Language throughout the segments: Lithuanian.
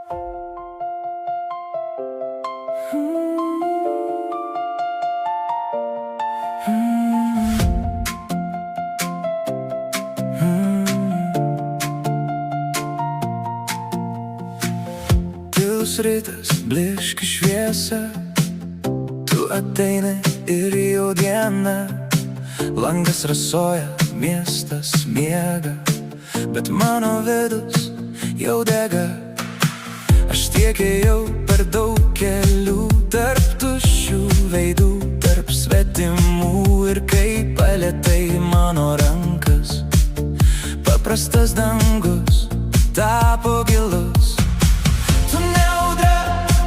Tylus rytas, bliški šviesa, tu ateini ir jau diena. Langas rasoja, miestas miega, bet mano vidus jau dega. Aš tiek ėjau per daug kelių, tarp tuščių veidų, tarp svetimų, ir kai palietai mano rankas, paprastas dangus tapo gilus. Tu ne audra,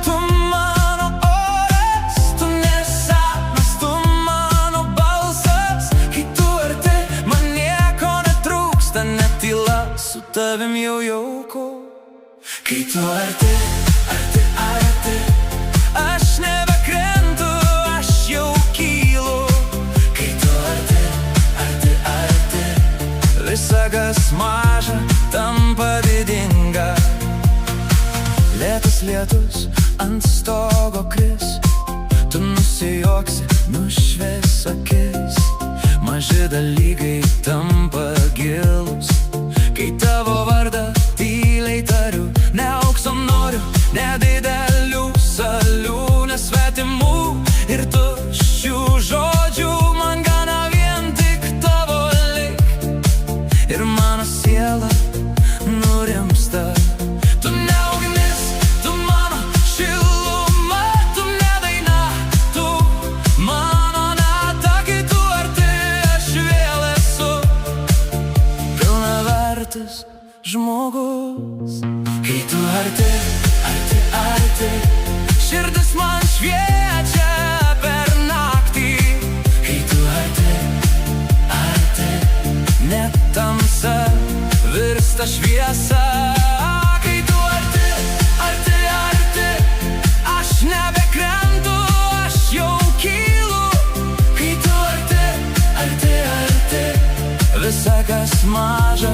tu mano oras, tu ne sapnas, tu mano balsas. Kai tu arti, man nieko netrūksta, net tyla, su tavim jau jauku. Kai tu arti, arti, arti, aš nebekrentu, aš jau kylu. Kai tu arti, arti, arti, visa kas maža tampa didinga. Lėtas lietus ant stogo kris, tu nusijuoksi, nušvies akis. Maži dalykai tampa gilus, kai tavo vardą tyliai tariu. Ne aukso noriu, ne didelių salių, ne svetimų ir tuščių žodžių. Man gana vien tik tavo lik, ir mano siela nurimsta. Tu ne ugnis, tu mano šiluma, tu ne daina, tu mano nata. Kai tu arti, aš vėl esu pilnavertis žmogus. Kai tu arti, arti, arti, širdis man šviečia per naktį. Kai tu arti, arti, net tamsa virsta šviesa. Kai tu arti, arti, arti, aš nebekrentu, aš jau kylu. Kai tu arti, arti, arti, visa kas maža